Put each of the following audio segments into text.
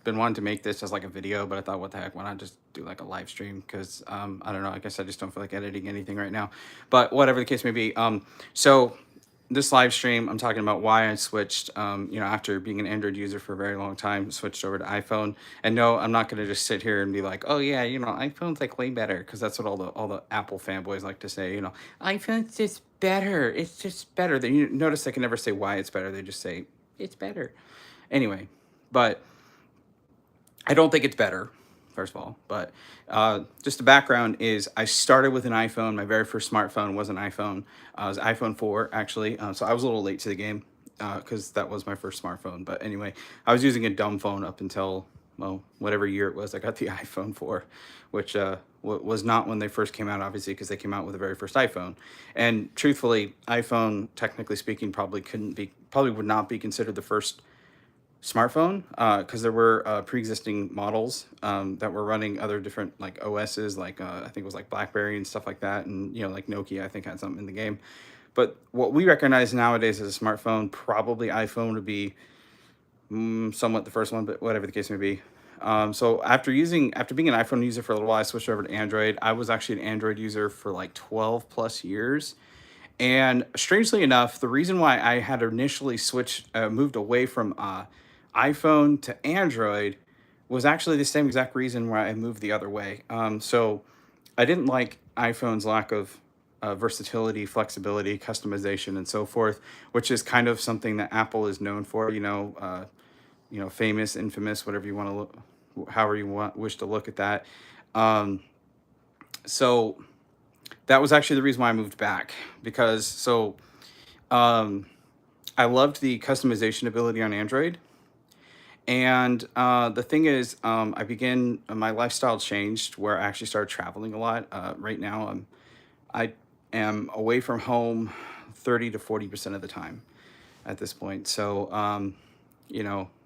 been wanting to make this as like a video, but I thought, what the heck, why not just do like a live stream? Because I don't know, I guess I just don't feel like editing anything right now. But whatever the case may be, so this live stream, I'm talking about why I switched, after being an Android user for a very long time, switched over to iPhone. And no, I'm not going to just sit here and be like, oh yeah, iPhone's like way better, because that's what all the Apple fanboys like to say. iPhone's just better. It's just better. Then you notice they can never say why it's better. They just say it's better. Anyway, but I don't think it's better, first of all. But just the background is I started with an iPhone. My very first smartphone was an iPhone. It was iPhone 4, actually. So I was a little late to the game because that was my first smartphone. But anyway, I was using a dumb phone up until, well, whatever year it was. I got the iPhone 4, which was not when they first came out, obviously, because they came out with the very first iPhone. And truthfully, iPhone, technically speaking, probably would not be considered the first smartphone because there were pre-existing models that were running other different like OSs, like I think it was like BlackBerry and stuff like that, and like Nokia I think had something in the game. But what we recognize nowadays as a smartphone, probably iPhone would be somewhat the first one, but whatever the case may be. So after being an iPhone user for a little while, I switched over to Android. I was actually an Android user for like 12 plus years. And strangely enough, the reason why I had initially moved away from iPhone to Android was actually the same exact reason why I moved the other way. So I didn't like iPhone's lack of versatility, flexibility, customization, and so forth, which is kind of something that Apple is known for. Famous, infamous, whatever you want to look, however wish to look at that. So that was actually the reason why I moved back, because um, I loved the customization ability on Android. And the thing is, my lifestyle changed where I actually started traveling a lot. Right now, I am away from home 30 to 40% of the time at this point. So,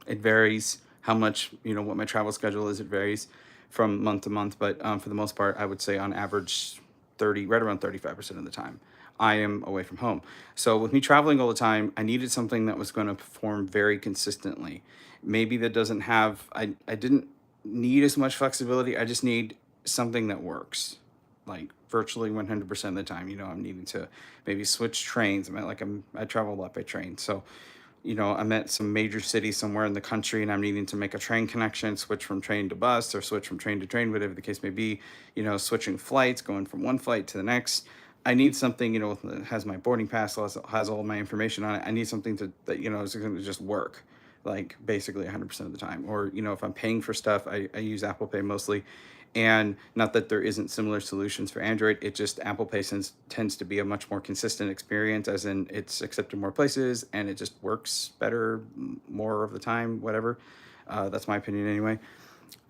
it varies how much, what my travel schedule is. It varies from month to month, but for the most part, I would say on average, right around 35% of the time, I am away from home. So with me traveling all the time, I needed something that was going to perform very consistently. Maybe that doesn't have, I didn't need as much flexibility. I just need something that works like virtually 100% of the time. I'm needing to maybe switch trains. I travel a lot by train. So, I'm at some major city somewhere in the country and I'm needing to make a train connection, switch from train to bus or switch from train to train, whatever the case may be, switching flights, going from one flight to the next. I need something, that has my boarding pass, has all my information on it. I need something that, is going to just work like basically 100% of the time. Or, if I'm paying for stuff, I use Apple Pay mostly. And not that there isn't similar solutions for Android, it just Apple Pay tends to be a much more consistent experience, as in it's accepted more places and it just works better more of the time, whatever. That's my opinion anyway.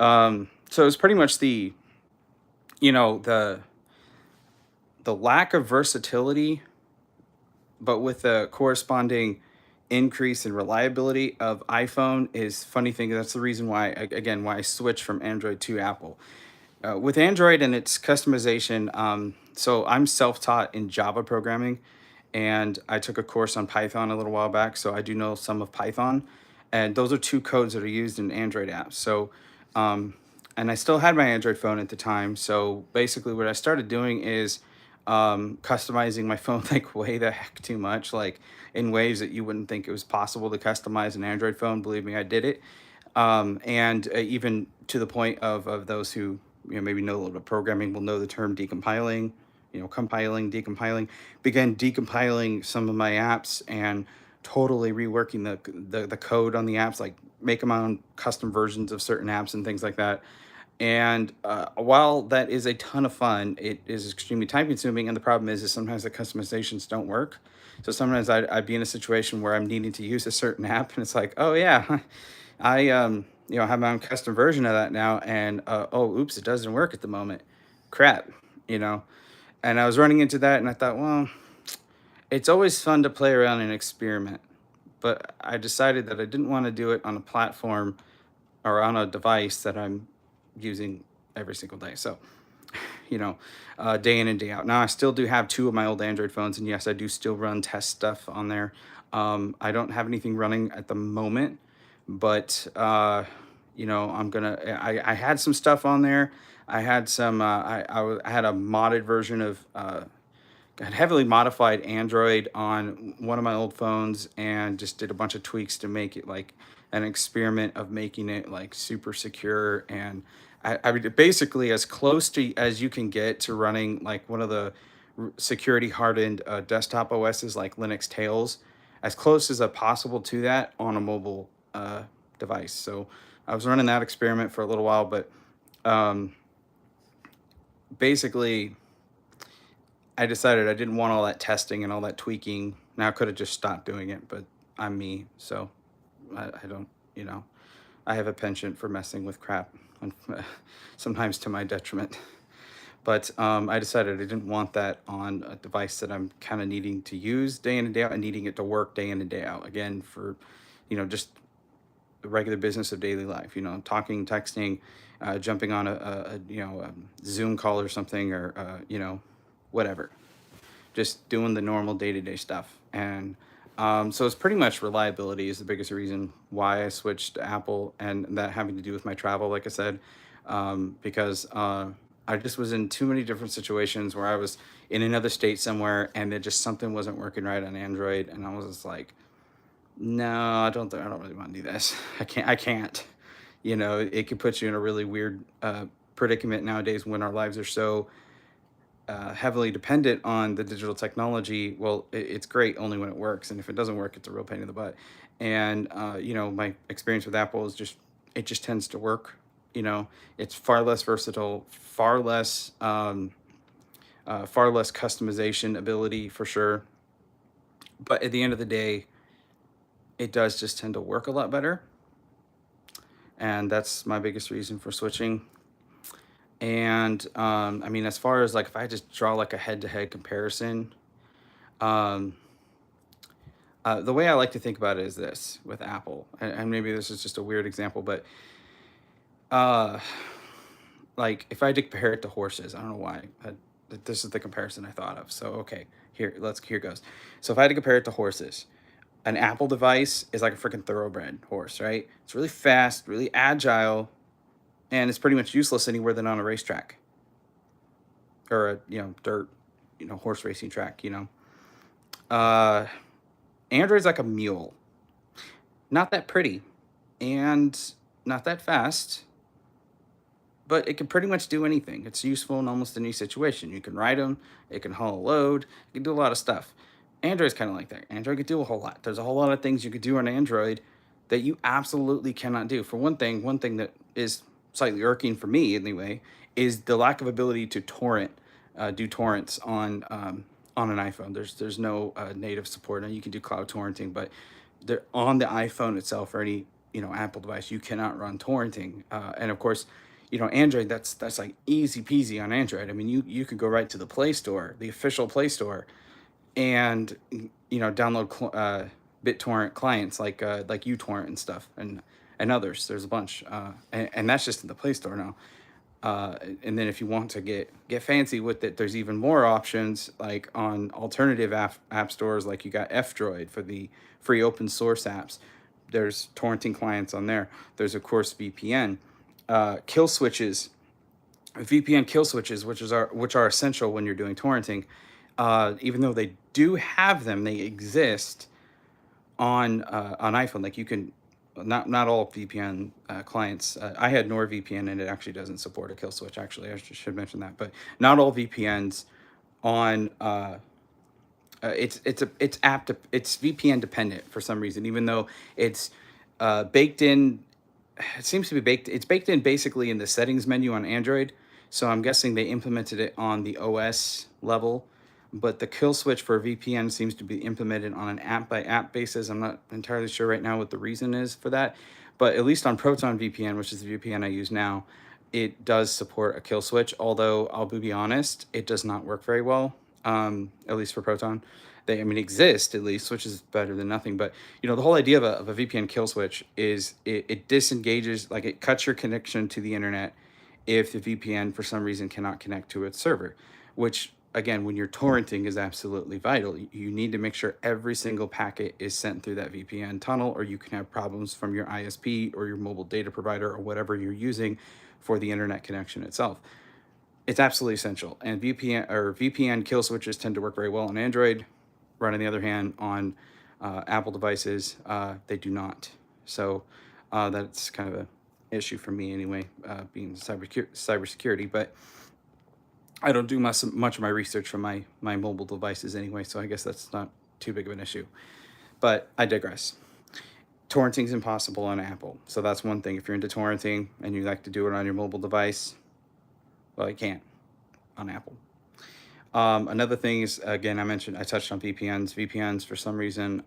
So it's pretty much the lack of versatility, but with the corresponding increase in reliability of iPhone is funny thing. That's the reason why, again, why I switched from Android to Apple. With Android and its customization, so I'm self-taught in Java programming, and I took a course on Python a little while back, so I do know some of Python, and those are two codes that are used in Android apps. So, and I still had my Android phone at the time, so basically what I started doing is customizing my phone like way the heck too much, like in ways that you wouldn't think it was possible to customize an Android phone. Believe me, I did it. And even to the point of those who maybe know a little bit of programming will know the term decompiling, compiling, decompiling. Began decompiling some of my apps and totally reworking the code on the apps, like make my own custom versions of certain apps and things like that. And while that is a ton of fun, it is extremely time consuming. And the problem is sometimes the customizations don't work. So sometimes I'd be in a situation where I'm needing to use a certain app, and it's like, oh yeah, I have my own custom version of that now, and oh oops, it doesn't work at the moment. Crap, you know. And I was running into that, and I thought, well, it's always fun to play around and experiment, but I decided that I didn't want to do it on a platform or on a device that I'm using every single day. So, day in and day out. Now, I still do have two of my old Android phones, and yes, I do still run test stuff on there. I don't have anything running at the moment, but I had some stuff on there. I had some, I had a modded version of, got heavily modified Android on one of my old phones and just did a bunch of tweaks to make it like an experiment of making it like super secure. And I mean, basically as close to as you can get to running like one of the security hardened desktop OSs like Linux Tails, as close as possible to that on a mobile device. So I was running that experiment for a little while, but um, basically I decided I didn't want all that testing and all that tweaking. Now I could have just stopped doing it, but I'm me, so I don't, you know, I have a penchant for messing with crap, and sometimes to my detriment. But I decided I didn't want that on a device that I'm kind of needing to use day in and day out and needing it to work day in and day out. Again, for, just the regular business of daily life, talking, texting, jumping on a Zoom call or something, or, whatever, just doing the normal day-to-day stuff. And so it's pretty much reliability is the biggest reason why I switched to Apple, and that having to do with my travel, like I said, because I just was in too many different situations where I was in another state somewhere and then just something wasn't working right on Android, and I was just like, no, I don't really want to do this. I can't. It could put you in a really weird predicament nowadays when our lives are so heavily dependent on the digital technology. Well, it's great only when it works, and if it doesn't work, it's a real pain in the butt. And my experience with Apple is just it just tends to work. It's far less versatile, far less customization ability for sure. But at the end of the day, it does just tend to work a lot better, and that's my biggest reason for switching. And I mean, as far as like if I just draw like a head-to-head comparison, um, the way I like to think about it is this with Apple, and maybe this is just a weird example, but uh, like if I had to compare it to horses, I don't know why. This is the comparison I thought of. So okay, here goes. So if I had to compare it to horses, an Apple device is like a freaking thoroughbred horse, right? It's really fast, really agile, and it's pretty much useless anywhere than on a racetrack or a dirt, horse racing track. Uh, Android's like a mule, not that pretty, and not that fast, but it can pretty much do anything. It's useful in almost any situation. You can ride them, it can haul a load, it can do a lot of stuff. Android's kind of like that. Android could do a whole lot. There's a whole lot of things you could do on Android that you absolutely cannot do. For one thing that is slightly irking for me anyway is the lack of ability to do torrents on an iPhone. There's no native support, and you can do cloud torrenting, but on the iPhone itself or any Apple device, you cannot run torrenting. And of course, Android, that's like easy peasy on Android. I mean, you could go right to the Play Store, the official Play Store, and download BitTorrent clients like uTorrent and stuff, and others. There's a bunch, and that's just in the Play Store now. And then if you want to get fancy with it, there's even more options like on alternative app stores, like you got F-Droid for the free open source apps. There's torrenting clients on there. There's of course VPN, kill switches, VPN kill switches, which are essential when you're doing torrenting. Even though they do have them, they exist on iPhone. Like you can not all VPN clients. I had NordVPN, and it actually doesn't support a kill switch. Actually, I should mention that, but not all VPNs on it's VPN dependent for some reason, even though it's baked in. It seems to be baked. It's baked in basically in the settings menu on Android. So I'm guessing they implemented it on the OS level, but the kill switch for VPN seems to be implemented on an app by app basis. I'm not entirely sure right now what the reason is for that, but at least on Proton VPN, which is the VPN I use now, it does support a kill switch. Although I'll be honest, it does not work very well. At least for Proton, they exist at least, which is better than nothing. But the whole idea of a VPN kill switch is it disengages, like it cuts your connection to the internet if the VPN for some reason cannot connect to its server, which again, when you're torrenting is absolutely vital. You need to make sure every single packet is sent through that VPN tunnel, or you can have problems from your ISP or your mobile data provider or whatever you're using for the internet connection itself. It's absolutely essential. And VPN kill switches tend to work very well on Android. Right on the other hand, on Apple devices, they do not. So that's kind of a issue for me anyway, being cybersecurity. But I don't do much of my research from my mobile devices anyway, so I guess that's not too big of an issue. But I digress. Torrenting is impossible on Apple, so that's one thing. If you're into torrenting and you like to do it on your mobile device, well, you can't on Apple. Another thing is, again, I touched on VPNs. VPNs, for some reason,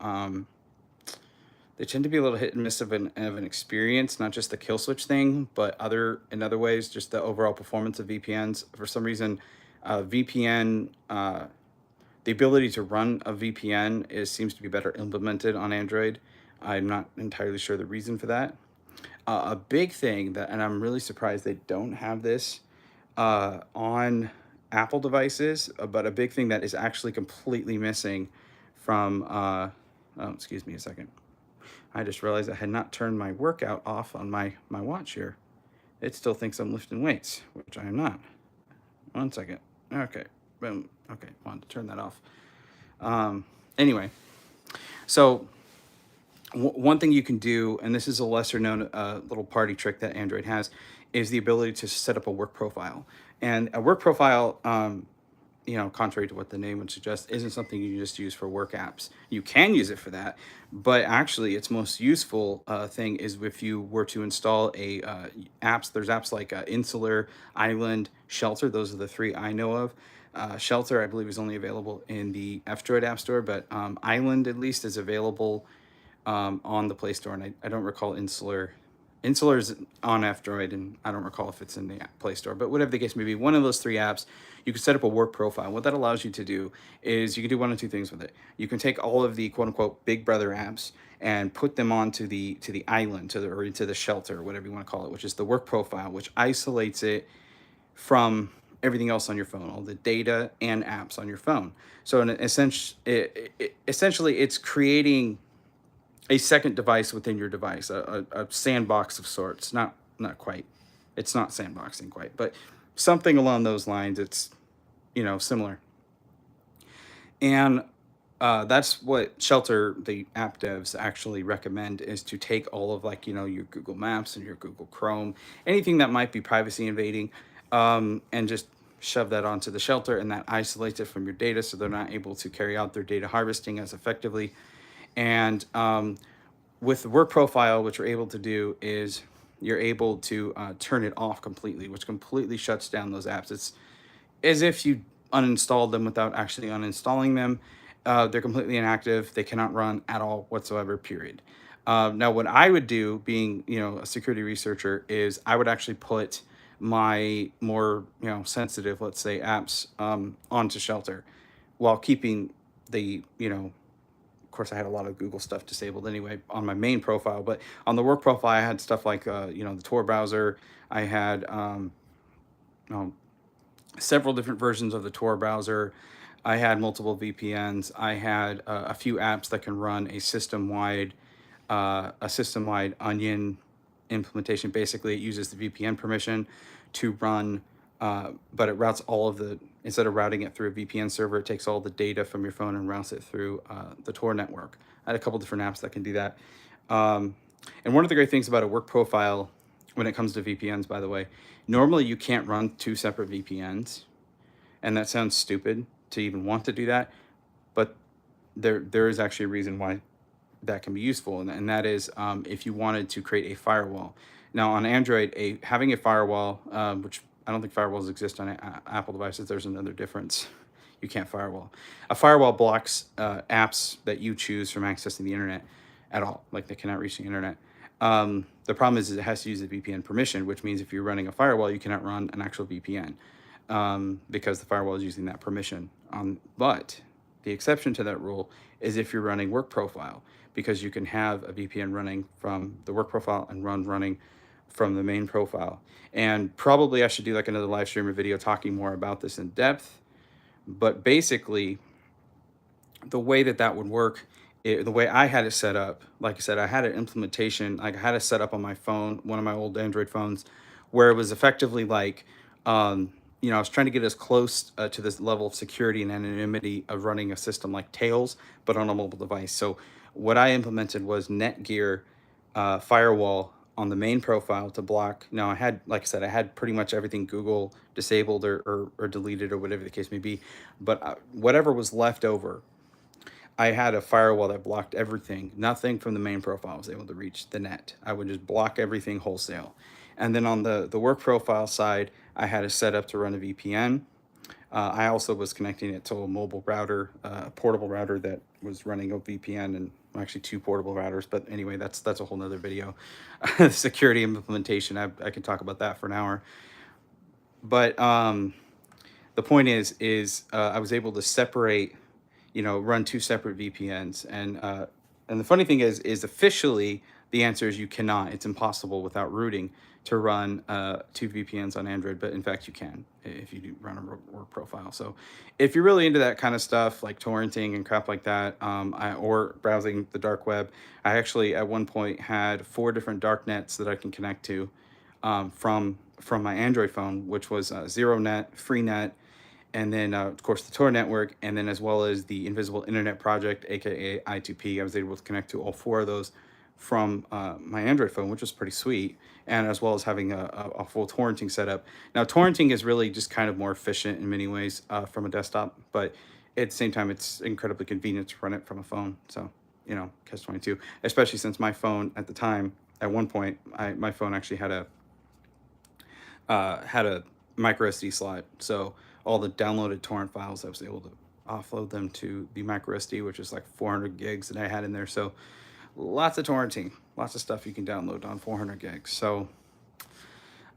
they tend to be a little hit and miss of an experience, not just the kill switch thing, but in other ways, just the overall performance of VPNs. For some reason, VPN, the ability to run a VPN seems to be better implemented on Android. I'm not entirely sure the reason for that. A big thing and I'm really surprised they don't have this on Apple devices, but a big thing that is actually completely missing from, oh, excuse me a second. I just realized I had not turned my workout off on my watch here. It still thinks I'm lifting weights, which I am not. One second. Okay, boom. Okay, wanted to turn that off. Anyway, so one thing you can do, and this is a lesser known little party trick that Android has, is the ability to set up a work profile. And a work profile, contrary to what the name would suggest, isn't something you just use for work apps. You can use it for that, but actually its most useful thing is if you were to install apps. There's apps like Insular, Island, Shelter. Those are the three I know of. Shelter, I believe, is only available in the F-Droid App Store, but Island, at least, is available on the Play Store, and I don't recall Insular. Insular is on F-Droid, and I don't recall if it's in the Play Store, but whatever the case may be, one of those three apps, you can set up a work profile. What that allows you to do is you can do one of two things with it. You can take all of the quote-unquote Big Brother apps and put them onto the island, or into the shelter, whatever you want to call it, which is the work profile, which isolates it from everything else on your phone, all the data and apps on your phone. So in essentially, it's creating a second device within your device, a sandbox of sorts. Not quite. It's not sandboxing quite, but something along those lines. It's, similar. And that's what Shelter, the app devs, actually recommend, is to take all of your Google Maps and your Google Chrome, anything that might be privacy invading, and just shove that onto the Shelter, and that isolates it from your data, so they're not able to carry out their data harvesting as effectively. And with the work profile, what you're able to do is you're able to turn it off completely, which completely shuts down those apps. It's as if you uninstalled them without actually uninstalling them. They're completely inactive. They cannot run at all whatsoever, period. Now, what I would do, being a security researcher, is I would actually put my more sensitive, let's say, apps onto Shelter, while keeping the of course, I had a lot of Google stuff disabled anyway on my main profile, but on the work profile, I had stuff like the Tor browser. I had several different versions of the Tor browser. I had multiple VPNs. I had a few apps that can run a system-wide Onion implementation. Basically, it uses the VPN permission to run, but it routes all of instead of routing it through a VPN server, it takes all the data from your phone and routes it through the Tor network. I had a couple different apps that can do that. And one of the great things about a work profile when it comes to VPNs, by the way, normally you can't run two separate VPNs. And that sounds stupid to even want to do that, but there is actually a reason why that can be useful, and that is if you wanted to create a firewall. Now on Android, having a firewall, which I don't think firewalls exist on Apple devices. There's another difference. You can't firewall. A firewall blocks apps that you choose from accessing the internet at all. Like, they cannot reach the internet. The problem is it has to use the VPN permission, which means if you're running a firewall, you cannot run an actual VPN because the firewall is using that permission. But the exception to that rule is if you're running work profile, because you can have a VPN running from the work profile and running from the main profile. And probably I should do like another live stream or video talking more about this in depth, But basically, the way that that would work, the way I had it set up, like I said, I had an implementation, like I had it set up on my phone, one of my old Android phones, where it was effectively like, um, I was trying to get as close to this level of security and anonymity of running a system like Tails, but on a mobile device. So what I implemented was Netgear firewall on the main profile to block. Now I had, like I said, I had pretty much everything Google disabled or deleted or whatever the case may be, but whatever was left over, I had a firewall that blocked everything. Nothing from the main profile was able to reach the net. I would just block everything wholesale. And then on the work profile side, I had it set up to run a VPN. I also was connecting it to a mobile router, a portable router that was running a VPN, and actually two portable routers. But anyway, that's a whole nother video. Security implementation, I can talk about that for an hour. But the point is I was able to separate, run two separate VPNs, and the funny thing is officially the answer is you cannot. It's impossible without rooting to run two VPNs on Android, but in fact you can if you do run a work profile. So if you're really into that kind of stuff like torrenting and crap like that, or browsing the dark web, I actually at one point had 4 different dark nets that I can connect to from my Android phone, which was ZeroNet, FreeNet, and then of course the Tor network, and then as well as the Invisible Internet Project, aka I2P. I was able to connect to all 4 of those from my Android phone, which was pretty sweet, and as well as having a full torrenting setup. Now, torrenting is really just kind of more efficient in many ways from a desktop, but at the same time, it's incredibly convenient to run it from a phone. So, catch 22, especially since my phone at the time, at one point, my phone actually had a micro SD slot. So all the downloaded torrent files, I was able to offload them to the micro SD, which is like 400 gigs that I had in there. So lots of torrenting, lots of stuff you can download on 400 gigs. So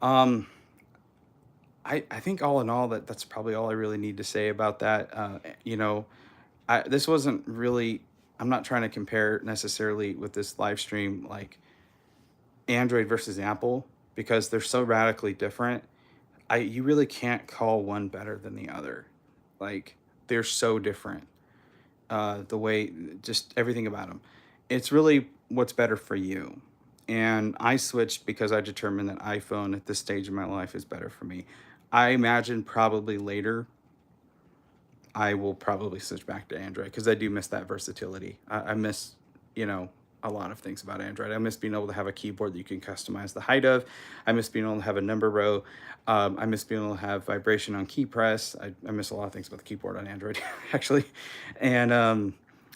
um, I think all in all that's probably all I really need to say about that. This wasn't really, I'm not trying to compare necessarily with this live stream like Android versus Apple because they're so radically different. You really can't call one better than the other. Like they're so different. The way, just everything about them. It's really what's better for you. And I switched because I determined that iPhone at this stage of my life is better for me. I imagine probably later I will probably switch back to Android because I do miss that versatility. I miss, you know, a lot of things about Android. I miss being able to have a keyboard that you can customize the height of. I miss being able to have a number row. I miss being able to have vibration on key press. I miss a lot of things about the keyboard on Android, actually. And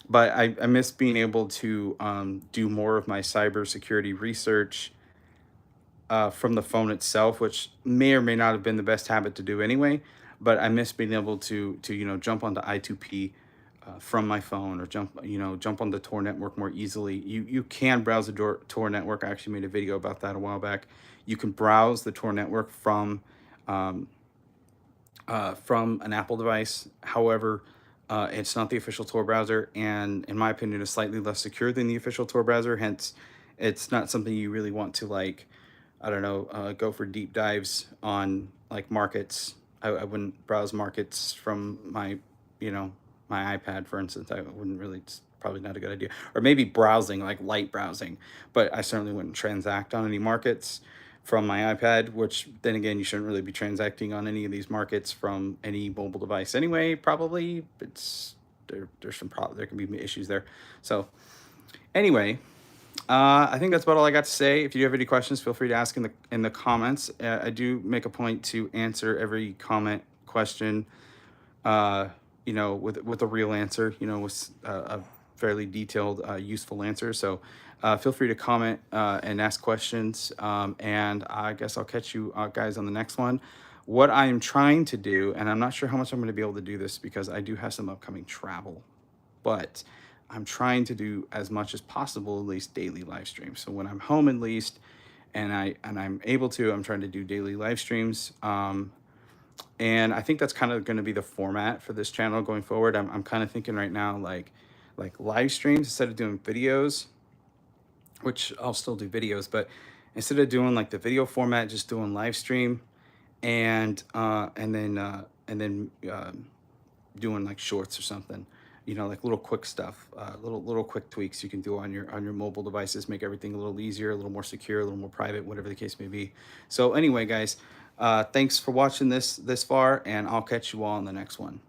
but I miss being able to do more of my cybersecurity research from the phone itself, which may or may not have been the best habit to do anyway. But I miss being able to jump onto I2P from my phone, or jump on the Tor network more easily. You can browse the Tor network. I actually made a video about that a while back. You can browse the Tor network um, from an Apple device. However, it's not the official Tor browser, and in my opinion, is slightly less secure than the official Tor browser. Hence, it's not something you really want to like. I don't know, go for deep dives on like markets. I wouldn't browse markets from you know, my iPad, for instance. I wouldn't really. It's probably not a good idea. Or maybe browsing, like light browsing, but I certainly wouldn't transact on any markets from my iPad, which then again, you shouldn't really be transacting on any of these markets from any mobile device anyway. Probably, there can be issues there. So anyway, I think that's about all I got to say. If you have any questions, feel free to ask in the comments. I do make a point to answer every comment, question, with a real answer, with a fairly detailed, useful answer. So feel free to comment and ask questions. And I guess I'll catch you guys on the next one. What I am trying to do, and I'm not sure how much I'm going to be able to do this because I do have some upcoming travel, but I'm trying to do as much as possible, at least daily live streams. So when I'm home, at least, and I'm able to, I'm trying to do daily live streams. And I think that's kind of going to be the format for this channel going forward. I'm kind of thinking right now, like live streams instead of doing videos, which I'll still do videos, but instead of doing like the video format, just doing live stream, and then doing like shorts or something. You know, like little quick stuff, little quick tweaks you can do on your mobile devices, make everything a little easier, a little more secure, a little more private, whatever the case may be. So anyway, guys, thanks for watching this far, and I'll catch you all in the next one.